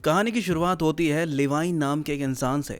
कहानी की शुरुआत होती है लिवाई नाम के एक इंसान से।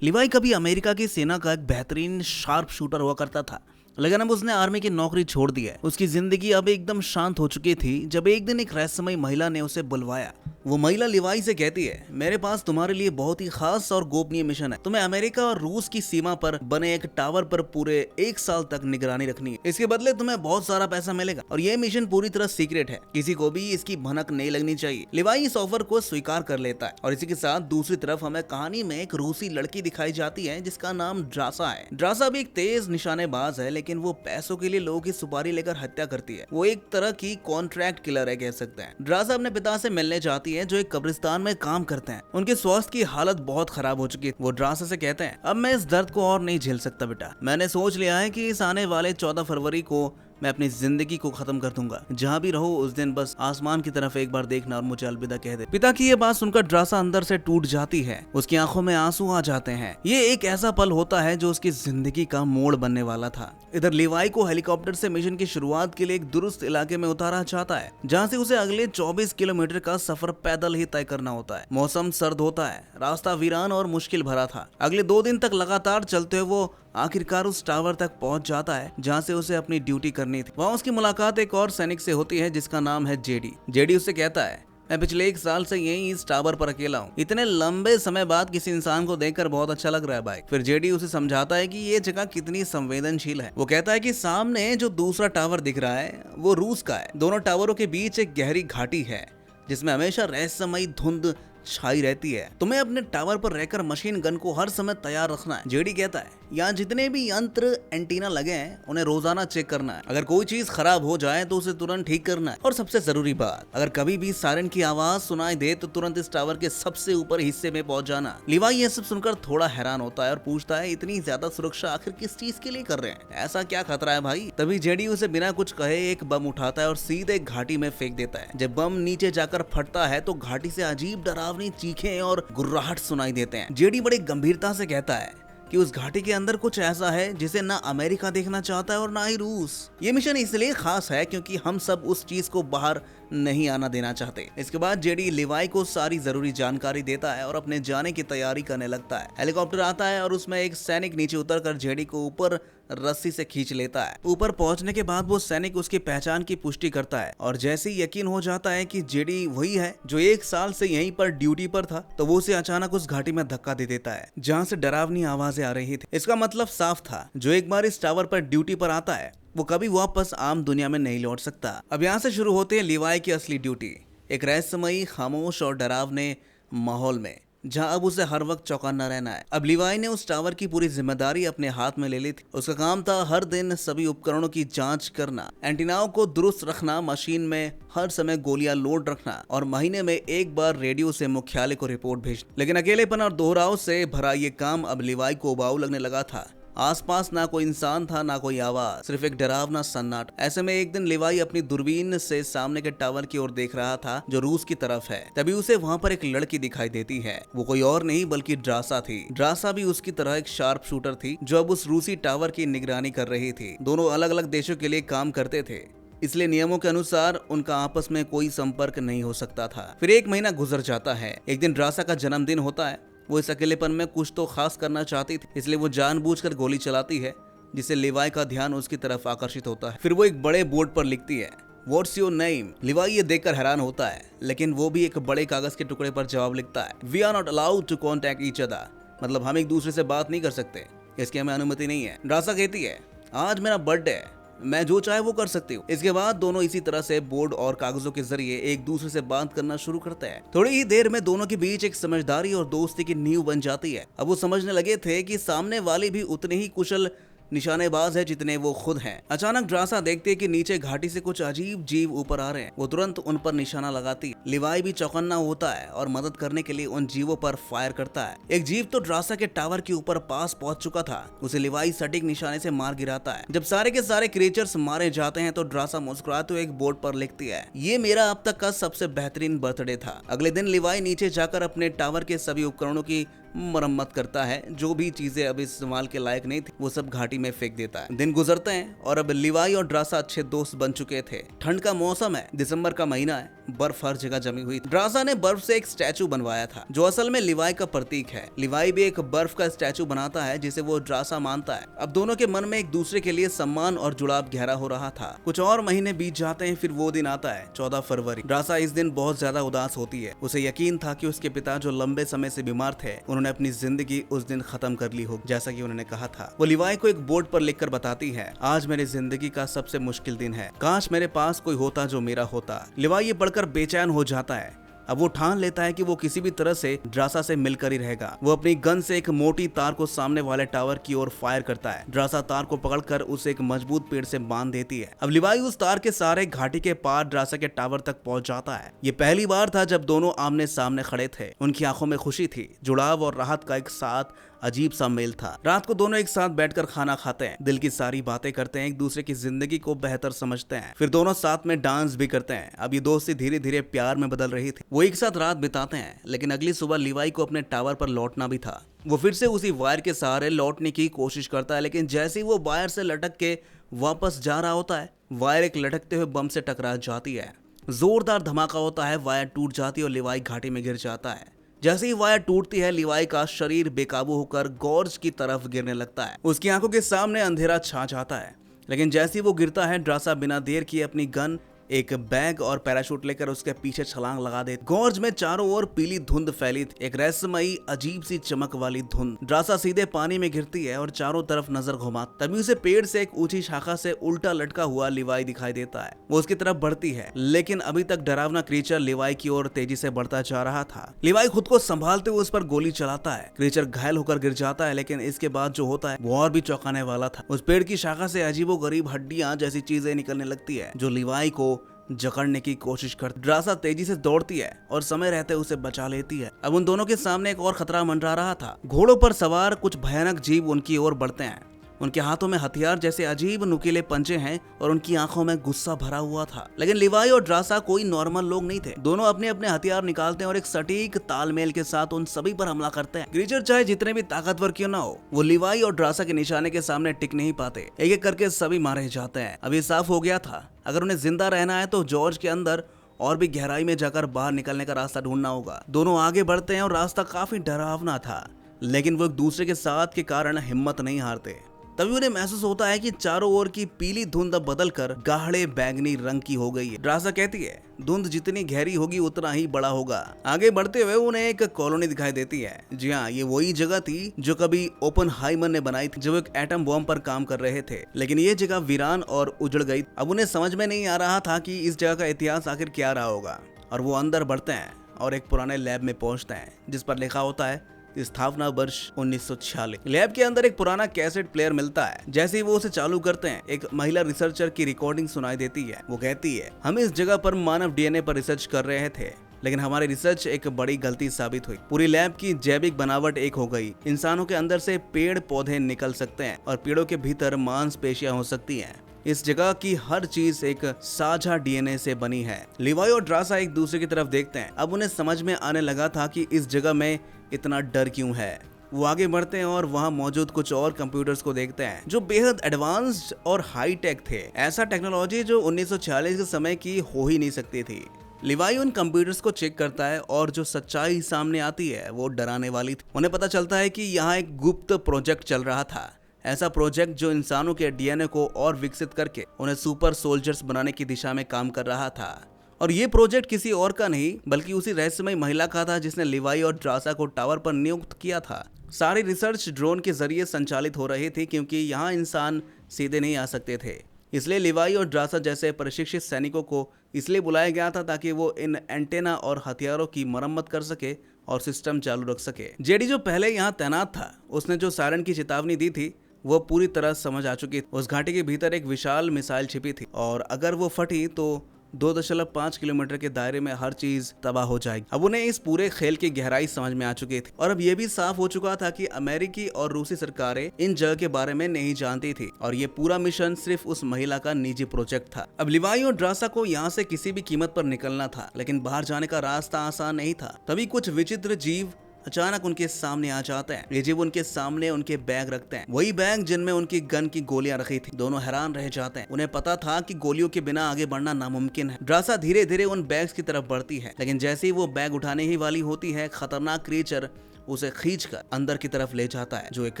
लिवाई कभी अमेरिका की सेना का एक बेहतरीन शार्प शूटर हुआ करता था, लेकिन अब उसने आर्मी की नौकरी छोड़ दी है। उसकी जिंदगी अब एकदम शांत हो चुकी थी जब एक दिन एक रहस्यमयी महिला ने उसे बुलवाया। वो महिला लिवाई से कहती है, मेरे पास तुम्हारे लिए बहुत ही खास और गोपनीय मिशन है। तुम्हें अमेरिका और रूस की सीमा पर बने एक टावर पर पूरे 1 साल तक निगरानी रखनी है। इसके बदले तुम्हें बहुत सारा पैसा मिलेगा और ये मिशन पूरी तरह सीक्रेट है, किसी को भी इसकी भनक नहीं लगनी चाहिए। लिवाई इस ऑफर को स्वीकार कर लेता है और इसी के साथ दूसरी तरफ हमें कहानी में एक रूसी लड़की दिखाई जाती है जिसका नाम ड्रासा है। ड्रासा भी एक तेज निशानेबाज है, लेकिन वो पैसों के लिए लोगों की सुपारी लेकर हत्या करती है। वो एक तरह की कॉन्ट्रैक्ट किलर है, कह सकते हैं। ड्रासा अपने पिता से मिलने जाती है जो एक कब्रिस्तान में काम करते हैं। उनके स्वास्थ्य की हालत बहुत खराब हो चुकी है। वो ड्रासा से कहते हैं, अब मैं इस दर्द को और नहीं झेल सकता बेटा। मैंने सोच लिया है कि इस आने वाले 14 फरवरी को मैं अपनी जिंदगी को खत्म कर दूंगा। जहाँ भी रहो उस दिन बस आसमान की तरफ एक बार देखना और मुझे अलविदा कह दे। पिता की ये बात सुनकर ड्रासा अंदर से टूट जाती है। उसकी आंखों में आंसू आ जाते हैं। ये एक ऐसा पल होता है जो उसकी जिंदगी का मोड़ बनने वाला था। इधर लिवाई को हेलीकॉप्टर से मिशन की शुरुआत के लिए एक दुरुस्त इलाके में उतारा जाता है, जहाँ से उसे अगले 24 किलोमीटर का सफर पैदल ही तय करना होता है। मौसम सर्द होता है, रास्ता वीरान और मुश्किल भरा था। अगले 2 दिन तक लगातार चलते हुए वो आखिरकार उस टावर तक पहुंच जाता है जहां से उसे अपनी ड्यूटी करनी थी। वहां उसकी मुलाकात एक और सैनिक से होती है जिसका नाम है जेडी। जेडी उससे कहता है, मैं पिछले 1 साल से यहीं इस टावर पर अकेला हूँ। इतने लंबे समय बाद किसी इंसान को देखकर बहुत अच्छा लग रहा है भाई। फिर जेडी उसे समझाता है कि ये जगह कितनी संवेदनशील है। वो कहता है कि सामने जो दूसरा टावर दिख रहा है वो रूस का है। दोनों टावरों के बीच एक गहरी घाटी है जिसमें हमेशा रहस्यमयी धुंध छाई रहती है। तुम्हें अपने टावर पर रहकर मशीन गन को हर समय तैयार रखना है। जेडी कहता है, यहाँ जितने भी यंत्र एंटीना लगे हैं उन्हें रोजाना चेक करना है। अगर कोई चीज खराब हो जाए तो उसे तुरंत ठीक करना है। और सबसे जरूरी बात, अगर कभी भी सायरन की आवाज सुनाई दे तो तुरंत इस टावर के सबसे ऊपर हिस्से में पहुंच जाना। लिवाई ये सब सुनकर थोड़ा हैरान होता है और पूछता है, इतनी ज्यादा सुरक्षा आखिर किस चीज के लिए कर रहे हैं? ऐसा क्या खतरा है भाई? तभी जेडी उसे बिना कुछ कहे एक बम उठाता है और सीधे घाटी में फेंक देता है। जब बम नीचे जाकर फटता है तो घाटी से अजीब डरावनी चीखें और गुर्राहट सुनाई देते हैं। जेडी बड़ी गंभीरता से कहता है कि उस घाटी के अंदर कुछ ऐसा है जिसे ना अमेरिका देखना चाहता है और ना ही रूस। ये मिशन इसलिए खास है क्योंकि हम सब उस चीज को बाहर नहीं आना देना चाहते। इसके बाद जेडी लिवाई को सारी जरूरी जानकारी देता है और अपने जाने की तैयारी करने लगता है। हेलीकॉप्टर आता है और उसमें एक सैनिक नीचे उतरकर जेडी को ऊपर रस्सी से खींच लेता है। ऊपर पहुंचने के बाद वो सैनिक उसकी पहचान की पुष्टि करता है और जैसे ही यकीन हो जाता है कि जेडी वही है जो 1 साल से यहीं पर ड्यूटी पर था, तो वो उसे अचानक उस घाटी में धक्का दे देता है जहाँ से डरावनी आवाजें आ रही थी। इसका मतलब साफ था, जो एक बार इस टावर पर ड्यूटी पर आता है वो कभी वापस आम दुनिया में नहीं लौट सकता। अब यहाँ से शुरू होती है लिवाई की असली ड्यूटी, एक रहस्यमयी, खामोश और डरावने माहौल में जहाँ अब उसे हर वक्त चौकन्ना रहना है। अब लिवाई ने उस टावर की पूरी जिम्मेदारी अपने हाथ में ले ली थी। उसका काम था हर दिन सभी उपकरणों की जांच करना, एंटीनाओं को दुरुस्त रखना, मशीन में हर समय गोलियां लोड रखना और महीने में एक बार रेडियो से मुख्यालय को रिपोर्ट भेजना। लेकिन अकेलेपन और दोहराव से भरा ये काम अब लिवाई को उबाऊ लगने लगा था। आसपास ना कोई इंसान था, ना कोई आवाज, सिर्फ एक डरावना सन्नाटा। ऐसे में एक दिन लिवाई अपनी दूरबीन से सामने के टावर की ओर देख रहा था जो रूस की तरफ है। तभी उसे वहाँ पर एक लड़की दिखाई देती है। वो कोई और नहीं बल्कि ड्रासा थी। ड्रासा भी उसकी तरह एक शार्प शूटर थी जो अब उस रूसी टावर की निगरानी कर रही थी। दोनों अलग अलग देशों के लिए काम करते थे, इसलिए नियमों के अनुसार उनका आपस में कोई संपर्क नहीं हो सकता था। फिर 1 महीना गुजर जाता है। एक दिन ड्रासा का जन्मदिन होता है। वो इस अकेलेपन में कुछ तो खास करना चाहती थी, इसलिए वो जानबूझकर गोली चलाती है जिससे लिवाई का ध्यान उसकी तरफ आकर्षित होता है। फिर वो एक बड़े बोर्ड पर लिखती है, व्हाट्स योर नेम? लिवाई ये देखकर हैरान होता है, लेकिन वो भी एक बड़े कागज के टुकड़े पर जवाब लिखता है, we are not allowed to contact each other. मतलब हम एक दूसरे से बात नहीं कर सकते, इसकी हमें अनुमति नहीं है। ड्रासा कहती है, आज मेरा बर्थडे है, मैं जो चाहे वो कर सकती हूँ। इसके बाद दोनों इसी तरह से बोर्ड और कागजों के जरिए एक दूसरे से बात करना शुरू करते हैं। थोड़ी ही देर में दोनों के बीच एक समझदारी और दोस्ती की नींव बन जाती है। अब वो समझने लगे थे कि सामने वाली भी उतनी ही कुशल निशानेबाज है जितने वो खुद हैं। अचानक ड्रासा देखती है कि नीचे घाटी से कुछ अजीब जीव ऊपर आ रहे हैं। वो तुरंत उन पर निशाना लगाती है। लिवाई भी चौकन्ना होता है और मदद करने के लिए उन जीवों पर फायर करता है। एक जीव तो ड्रासा के टावर के ऊपर पास पहुंच चुका था। उसे लिवाई सटीक निशाने से मार गिराता है। जब सारे के सारे क्रिएचर्स मारे जाते हैं तो ड्रासा मुस्कुराते हुए एक बोर्ड पर लिखती है, ये मेरा अब तक का सबसे बेहतरीन बर्थडे था। अगले दिन लिवाई नीचे जाकर अपने टावर के सभी उपकरणों की मरम्मत करता है। जो भी चीजें अब इस्तेमाल के लायक नहीं थी वो सब घाटी में फेंक देता है। दिन गुजरते हैं और अब लिवाई और ड्रासा अच्छे दोस्त बन चुके थे। ठंड का मौसम है, दिसंबर का महीना है। बर्फ हर जगह जमी हुई थी। ड्रासा ने बर्फ से एक स्टैचू बनवाया था जो असल में लिवाई का प्रतीक है। लिवाई भी एक बर्फ का स्टैचू बनाता है जिसे वो ड्रासा मानता है। अब दोनों के मन में एक दूसरे के लिए सम्मान और जुड़ाव गहरा हो रहा था। कुछ और महीने बीत जाते हैं, फिर वो दिन आता है 14 फरवरी। ड्रासा इस दिन बहुत ज्यादा उदास होती है। उसे यकीन था कि उसके पिता जो लंबे समय से बीमार थे, उन्होंने अपनी जिंदगी उस दिन खत्म कर ली हो, जैसा कि उन्होंने कहा था। वो लिवाई को एक बोर्ड पर लिखकर बताती है, आज मेरी जिंदगी का सबसे मुश्किल दिन है, काश मेरे पास कोई होता जो मेरा होता। लिवाई ये पढ़कर बेचैन हो जाता है। अब वो ठान लेता है कि वो किसी भी तरह से ड्रासा से मिलकर ही रहेगा। वो अपनी गन से एक मोटी तार को सामने वाले टावर की ओर फायर करता है। ड्रासा तार को पकड़कर उसे एक मजबूत पेड़ से बांध देती है। अब लिवाई उस तार के सहारे घाटी के पार ड्रासा के टावर तक पहुंच जाता है। ये पहली बार था जब दोनों आमने सामने खड़े थे। उनकी आंखों में खुशी थी, जुड़ाव और राहत का एक साथ अजीब सा मेल था। रात को दोनों एक साथ बैठकर खाना खाते हैं, दिल की सारी बातें करते हैं, एक दूसरे की जिंदगी को बेहतर समझते हैं। फिर दोनों साथ में डांस भी करते हैं। अब ये दोस्ती धीरे धीरे प्यार में बदल रही थी। वो एक साथ रात बिताते हैं, लेकिन अगली सुबह लिवाई को अपने टावर पर लौटना भी था। वो फिर से उसी वायर के सहारे लौटने की कोशिश करता है, लेकिन जैसे ही वो वायर से लटक के वापस जा रहा होता है, वायर एक लटकते हुए बम से टकरा जाती है। जोरदार धमाका होता है, वायर टूट जाती है और लिवाई घाटी में गिर जाता है। जैसे ही वायर टूटती है, लिवाई का शरीर बेकाबू होकर गॉर्ज की तरफ गिरने लगता है। उसकी आंखों के सामने अंधेरा छा जाता है, लेकिन जैसे ही वो गिरता है, ड्रासा बिना देर किए अपनी गन, एक बैग और पैराशूट लेकर उसके पीछे छलांग लगा दे। गॉर्ज में चारों ओर पीली धुंध फैली थी, एक रहस्यमयी अजीब सी चमक वाली धुंध। ड्रासा सीधे पानी में गिरती है और चारों तरफ नजर घुमा, तभी उसे पेड़ से एक ऊंची शाखा से उल्टा लटका हुआ लिवाई दिखाई देता है। वो उसकी तरफ बढ़ती है, लेकिन अभी तक डरावना क्रीचर लिवाई की ओर तेजी से बढ़ता जा रहा था। लिवाई खुद को संभालते हुए उस पर गोली चलाता है। क्रीचर घायल होकर गिर जाता है, लेकिन इसके बाद जो होता है वो और भी चौंकाने वाला था। उस पेड़ की शाखा से अजीबोगरीब हड्डियां जैसी चीजें निकलने लगती है जो लिवाई को जकड़ने की कोशिश करती। ड्रासा तेजी से दौड़ती है और समय रहते उसे बचा लेती है। अब उन दोनों के सामने एक और खतरा मंडरा रहा था। घोड़ों पर सवार कुछ भयानक जीव उनकी ओर बढ़ते हैं। उनके हाथों में हथियार जैसे अजीब नुकीले पंजे हैं और उनकी आंखों में गुस्सा भरा हुआ था। लेकिन लिवाई और ड्रासा कोई नॉर्मल लोग नहीं थे। दोनों अपने अपने हथियार निकालते हैं और एक सटीक तालमेल के साथ उन सभी पर हमला करते हैं। क्रीचर चाहे जितने भी ताकतवर क्यों ना हो, वो लिवाई और ड्रासा के निशाने के सामने टिक नहीं पाते। एक एक करके सभी मारे जाते हैं। अब ये साफ हो गया था, अगर उन्हें जिंदा रहना है तो जॉर्ज के अंदर और भी गहराई में जाकर बाहर निकलने का रास्ता ढूंढना होगा। दोनों आगे बढ़ते हैं और रास्ता काफी डरावना था, लेकिन वो एक दूसरे के साथ के कारण हिम्मत नहीं हारते। तभी उन्हें महसूस होता है कि चारों ओर की पीली धुंध बदलकर गाढ़े बैंगनी रंग की हो गई है। ड्रासा कहती है, धुंध जितनी गहरी होगी उतना ही बड़ा होगा। आगे बढ़ते हुए उन्हें एक कॉलोनी दिखाई देती है। जी हाँ, ये वही जगह थी जो कभी ओपेनहाइमर ने बनाई थी, जब एक एटम बॉम्ब पर काम कर रहे थे। लेकिन ये जगह वीरान और उजड़ गई। अब उन्हें समझ में नहीं आ रहा था कि इस जगह का इतिहास आखिर क्या रहा होगा। और वो अंदर बढ़ते हैं और एक पुराने लैब में पहुंचते हैं जिस पर लिखा होता है स्थापना वर्ष 1946। लैब के अंदर एक पुराना कैसेट प्लेयर मिलता है। जैसे ही वो उसे चालू करते हैं, एक महिला रिसर्चर की रिकॉर्डिंग सुनाई देती है। वो कहती है, हम इस जगह पर मानव डीएनए पर रिसर्च कर रहे थे, लेकिन हमारी रिसर्च एक बड़ी गलती साबित हुई। पूरी लैब की जैविक बनावट एक हो गई। इंसानों के अंदर से पेड़ पौधे निकल सकते हैं और पेड़ों के भीतर मांसपेशियां हो सकती हैं। इस जगह की हर चीज एक साझा डीएनए से बनी है। लिवाई और ड्रासा एक दूसरे की तरफ देखते हैं। अब उन्हें समझ में आने लगा था कि इस जगह में इतना डर क्यों है। वो आगे बढ़ते हैं और वहां मौजूद कुछ और कंप्यूटर्स को देखते हैं जो बेहद एडवांस्ड और हाई टेक थे। ऐसा टेक्नोलॉजी जो 1946 के समय की हो ही नहीं सकती थी। लिवाई उन कंप्यूटर्स को चेक करता है और जो सच्चाई सामने आती है वो डराने वाली थी। उन्हें पता चलता है कि यहाँ एक गुप्त प्रोजेक्ट चल रहा था। ऐसा प्रोजेक्ट जो इंसानों के डीएनए को और विकसित करके उन्हें सुपर सोल्जर्स बनाने की दिशा में काम कर रहा था। और ये प्रोजेक्ट किसी और का नहीं बल्कि उसी रहस्यमय महिला का था जिसने लिवाई और ड्रासा को टावर पर नियुक्त किया था। सारी रिसर्च ड्रोन के जरिए संचालित हो रही थी क्योंकि यहाँ इंसान सीधे नहीं आ सकते थे। इसलिए लिवाई और ड्रासा जैसे प्रशिक्षित सैनिकों को इसलिए बुलाया गया था ताकि वो इन एंटेना और हथियारों की मरम्मत कर सके और सिस्टम चालू रख सके। जेडी जो पहले यहाँ तैनात था, उसने जो सायरन की चेतावनी दी थी वो पूरी तरह समझ आ चुकी थी। उस घाटी के भीतर एक विशाल मिसाइल छिपी थी और अगर वो फटी तो 2.5 किलोमीटर के दायरे में हर चीज तबाह हो जाएगी। अब उन्हें इस पूरे खेल की गहराई समझ में आ चुकी थी और अब ये भी साफ हो चुका था कि अमेरिकी और रूसी सरकारें इन जगह के बारे में नहीं जानती थी और ये पूरा मिशन सिर्फ उस महिला का निजी प्रोजेक्ट था। अब लिवाई और ड्रासा को यहाँ से किसी भी कीमत पर निकलना था, लेकिन बाहर जाने का रास्ता आसान नहीं था। तभी कुछ विचित्र जीव अचानक उनके सामने आ जाता है। ये उनके सामने उनके बैग रखते हैं, वही बैग जिनमें उनकी गन की गोलियां रखी थी। दोनों हैरान रह जाते हैं। उन्हें पता था कि गोलियों के बिना आगे बढ़ना नामुमकिन है। ड्रासा धीरे धीरे उन बैग्स की तरफ बढ़ती है, लेकिन जैसे ही वो बैग उठाने ही वाली होती है, खतरनाक क्रिएचर उसे खींचकर अंदर की तरफ ले जाता है, जो एक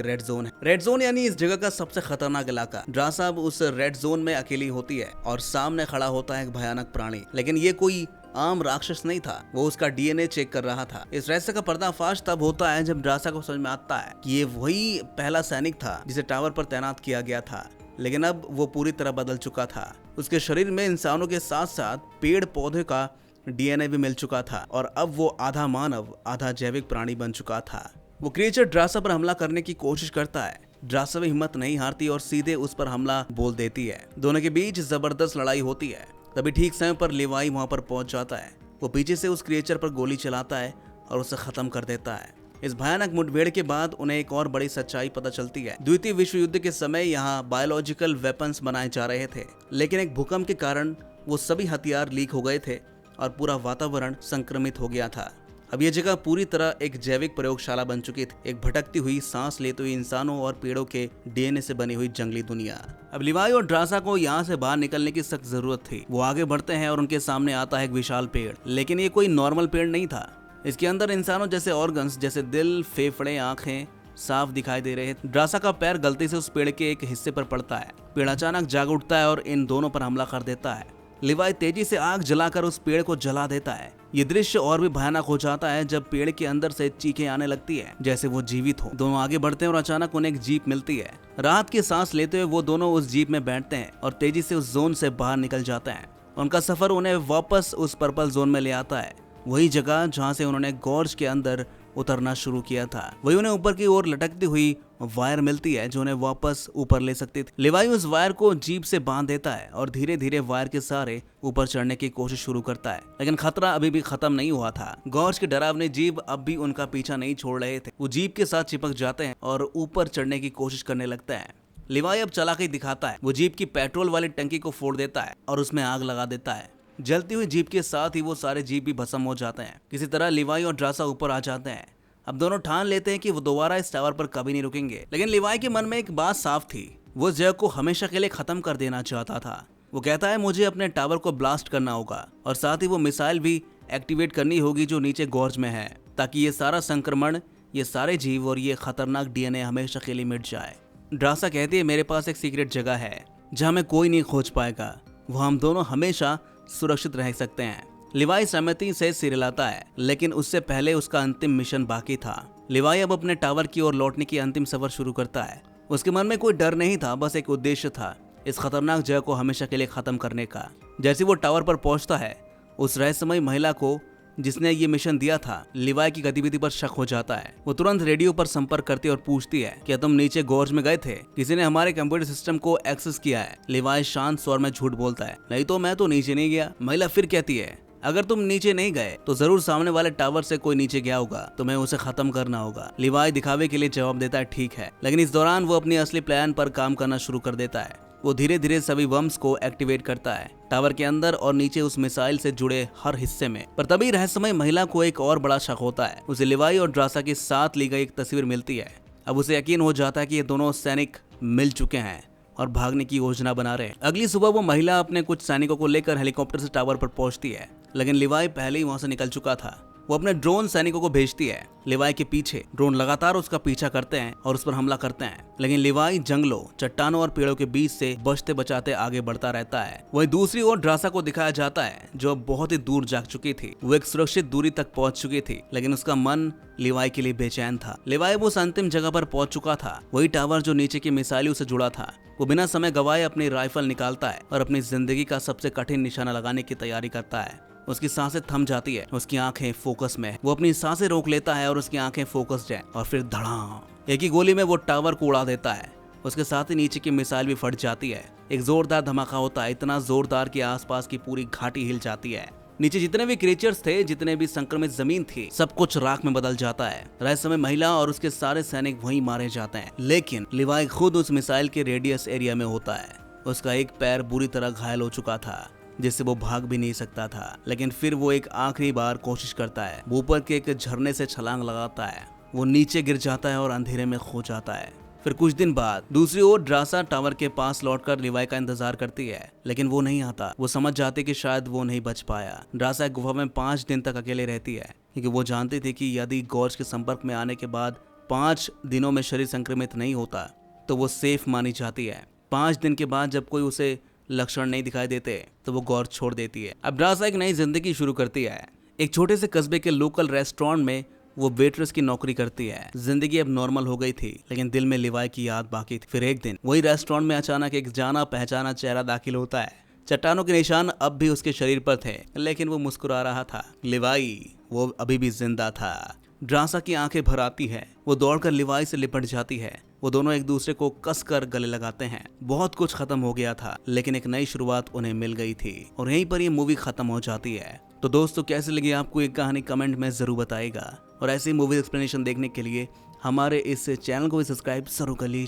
रेड जोन है। रेड जोन यानी इस जगह का सबसे खतरनाक इलाका। ड्रासा अब उस रेड जोन में अकेली होती है और सामने खड़ा होता है एक भयानक प्राणी, लेकिन ये कोई आम राक्षस नहीं था, वो उसका डीएनए चेक कर रहा था। इस रहस्य का पर्दाफाश तब होता है जब ड्रासा को समझ में आता है कि ये वही पहला सैनिक था जिसे टावर पर तैनात किया गया था, लेकिन अब वो पूरी तरह बदल चुका था। उसके शरीर में इंसानों के साथ साथ पेड़ पौधे का डीएनए भी मिल चुका था और अब वो आधा मानव आधा जैविक प्राणी बन चुका था। वो क्रिएचर ड्रासा पर हमला करने की कोशिश करता है। ड्रासा भी हिम्मत नहीं हारती और सीधे उस पर हमला बोल देती है। दोनों के बीच जबरदस्त लड़ाई होती है। तभी ठीक समय पर लिवाई वहां पर पहुंच जाता है। वो पीछे से उस क्रिएचर पर गोली चलाता है और उसे खत्म कर देता है। इस भयानक मुठभेड़ के बाद उन्हें एक और बड़ी सच्चाई पता चलती है। द्वितीय विश्व युद्ध के समय यहाँ बायोलॉजिकल वेपन्स बनाए जा रहे थे, लेकिन एक भूकंप के कारण वो सभी हथियार लीक हो गए थे और पूरा वातावरण संक्रमित हो गया था। अब ये जगह पूरी तरह एक जैविक प्रयोगशाला बन चुकी थी, एक भटकती हुई, सांस लेते हुए इंसानों और पेड़ों के डीएनए से बनी हुई जंगली दुनिया। अब लिवाई और ड्रासा को यहाँ से बाहर निकलने की सख्त जरूरत थी। वो आगे बढ़ते हैं और उनके सामने आता है एक विशाल पेड़, लेकिन ये कोई नॉर्मल पेड़ नहीं था। इसके अंदर इंसानों जैसे ऑर्गन्स जैसे दिल, फेफड़े, आंखें साफ दिखाई दे रहे थे। ड्रासा का पैर गलती से उस पेड़ के एक हिस्से पर पड़ता है। पेड़ अचानक जाग उठता है और इन दोनों पर हमला कर देता है। लिवाई तेजी से आग जलाकर उस पेड़ को जला देता है। ये दृश्य और भी भयानक हो जाता है जब पेड़ के अंदर से चीखें आने लगती है जैसे वो जीवित हो। दोनों आगे बढ़ते हैं और अचानक उन्हें एक जीप मिलती है। राहत की सांस लेते हुए वो दोनों उस जीप में बैठते हैं और तेजी से उस जोन से बाहर निकल जाते हैं। उनका सफर उन्हें वापस उस पर्पल जोन में ले आता है, वही जगह जहाँ से उन्होंने गॉर्ज के अंदर उतरना शुरू किया था। वही उन्हें ऊपर की ओर लटकती हुई वायर मिलती है जो उन्हें वापस ऊपर ले सकती थी। लिवाई उस वायर को जीप से बांध देता है और धीरे धीरे वायर के सहारे ऊपर चढ़ने की कोशिश शुरू करता है, लेकिन खतरा अभी भी खत्म नहीं हुआ था। गॉर्ज के डरावने जीप अब भी उनका पीछा नहीं छोड़ रहे थे। वो जीप के साथ चिपक जाते हैं और ऊपर चढ़ने की कोशिश करने लगता है। लिवाई अब चालाकी दिखाता है। वो जीप की पेट्रोल वाली टंकी को फोड़ देता है और उसमें आग लगा देता है। जलती हुई जीप के साथ ही वो सारे जीप भी भस्म हो जाते हैं। किसी तरह लिवाई और ड्रासा ऊपर आ जाते हैं। अब दोनों ठान लेते हैं कि वो दोबारा इस टावर पर कभी नहीं रुकेंगे, लेकिन लिवाई के मन में एक बात साफ थी। वो इस जगह को हमेशा के लिए खत्म कर देना चाहता था। वो कहता है मुझे अपने टावर को ब्लास्ट करना होगा और साथ ही वो मिसाइल भी एक्टिवेट करनी होगी जो नीचे गॉर्ज में है, ताकि ये सारा संक्रमण, ये सारे जीव और ये खतरनाक डीएनए हमेशा के लिए मिट जाए। ड्रासा कहती है मेरे पास एक सीक्रेट जगह है जहाँ में कोई नहीं खोज पाएगा, वहाँ हम दोनों हमेशा सुरक्षित रह सकते हैं। लिवाई सहमति से सिर हिलाता है, लेकिन उससे पहले उसका अंतिम मिशन बाकी था। लिवाई अब अपने टावर की ओर लौटने की अंतिम सफर शुरू करता है। उसके मन में कोई डर नहीं था, बस एक उद्देश्य था, इस खतरनाक जगह को हमेशा के लिए खत्म करने का। जैसे वो टावर पर पहुंचता है, उस रहस्यमयी महिला को जिसने ये मिशन दिया था, लिवाई की गतिविधि पर शक हो जाता है। वो तुरंत रेडियो पर संपर्क करती है और पूछती है क्या तुम नीचे गॉर्ज में गए थे? किसी ने हमारे कंप्यूटर सिस्टम को एक्सेस किया है। लिवाई शांत स्वर में झूठ बोलता है, नहीं तो मैं तो नीचे नहीं गया। महिला फिर कहती है अगर तुम नीचे नहीं गए तो जरूर सामने वाले टावर से कोई नीचे गया होगा, तुम्हें उसे खत्म करना होगा। लिवाई दिखावे के लिए जवाब देता है ठीक है, लेकिन इस दौरान वो अपनी असली प्लान पर काम करना शुरू कर देता है। वो धीरे धीरे सभी बम्स को एक्टिवेट करता है, टावर के अंदर और नीचे उस मिसाइल से जुड़े हर हिस्से में। पर तभी रहस्यमय महिला को एक और बड़ा शक होता है। उसे लिवाई और ड्रासा के साथ ली गई एक तस्वीर मिलती है। अब उसे यकीन हो जाता है कि ये दोनों सैनिक मिल चुके हैं और भागने की योजना बना रहे हैं। अगली सुबह वो महिला अपने कुछ सैनिकों को लेकर हेलीकॉप्टर से टावर पर पहुंचती है, लेकिन लिवाई पहले ही वहां से निकल चुका था। वो अपने ड्रोन सैनिकों को भेजती है। लिवाई के पीछे ड्रोन लगातार उसका पीछा करते हैं और उस पर हमला करते हैं, लेकिन लिवाई जंगलों, चट्टानों और पेड़ों के बीच से बचते बचाते आगे बढ़ता रहता है। वहीं दूसरी ओर ड्रासा को दिखाया जाता है जो बहुत ही दूर जा चुकी थी। वो एक सुरक्षित दूरी तक पहुंच चुकी थी, लेकिन उसका मन लिवाई के लिए बेचैन था। लिवाई उस अंतिम जगह पर पहुंच चुका था, वही टावर जो नीचे की मिसाइलों से जुड़ा था। वो बिना समय गवाए अपनी राइफल निकालता है और अपनी जिंदगी का सबसे कठिन निशाना लगाने की तैयारी करता है। उसकी सांसें थम जाती है, उसकी आंखें फोकस में। वो अपनी सांसें रोक लेता है और उसकी आंखें फोकस्ड हैं, और फिर धड़ाम एक ही गोली में वो टावर को उड़ा देता है। उसके साथ ही नीचे की मिसाइल भी फट जाती है। एक जोरदार धमाका होता है, इतना जोरदार कि आसपास की पूरी घाटी हिल जाती है। नीचे जितने भी क्रिएचर्स थे, जितने भी संक्रमित जमीन थी, सब कुछ राख में बदल जाता है। रहस्यमय महिला और उसके सारे सैनिक वहीं मारे जाते हैं, लेकिन लिवाई खुद उस मिसाइल के रेडियस एरिया में होता है। उसका एक पैर बुरी तरह घायल हो चुका था। जिससे वो भाग भी नहीं सकता था। लेकिन फिर वो एक आखिरी बार कोशिश करता है। वो ऊपर के एक झरने से छलांग लगाता है। वो नीचे गिर जाता है और अंधेरे में खो जाता है। फिर कुछ दिन बाद दूसरी ओर ड्रासा टावर के पास लौटकर लिवाई का इंतजार करती है, लेकिन वो नहीं आता। वो समझ जाती कि शायद वो नहीं बच पाया। ड्रासा गुफा में 5 दिन तक अकेले रहती है, क्योंकि वो जानती थी कि यदि गॉर्ज के संपर्क में आने के बाद 5 दिनों में शरीर संक्रमित नहीं होता तो वो सेफ मानी जाती है। 5 दिन के बाद जब कोई उसे लक्षण नहीं दिखाई देते तो वो गॉर्ज छोड़ देती है। अब ड्रासा एक नई जिंदगी शुरू करती है। एक छोटे से कस्बे के लोकल रेस्टोरेंट में वो वेट्रेस की नौकरी करती है। जिंदगी अब नॉर्मल हो गई थी, लेकिन दिल में लिवाई की याद बाकी थी। फिर एक दिन वही रेस्टोरेंट में अचानक एक जाना पहचाना चेहरा दाखिल होता है। चट्टानों के निशान अब भी उसके शरीर पर थे, लेकिन वो मुस्कुरा रहा था। लिवाई वो अभी भी जिंदा था। ड्रासा की आंखें भर आती है। वो दौड़कर लिवाई से लिपट जाती है। वो दोनों एक दूसरे को कसकर गले लगाते हैं। बहुत कुछ खत्म हो गया था, लेकिन एक नई शुरुआत उन्हें मिल गई थी और यहीं पर ये मूवी खत्म हो जाती है। तो दोस्तों, कैसी लगी आपको ये कहानी कमेंट में जरूर बताइएगा। और ऐसी मूवी एक्सप्लेनेशन देखने के लिए हमारे इस चैनल को भी सब्सक्राइब जरूर कर लीजिए।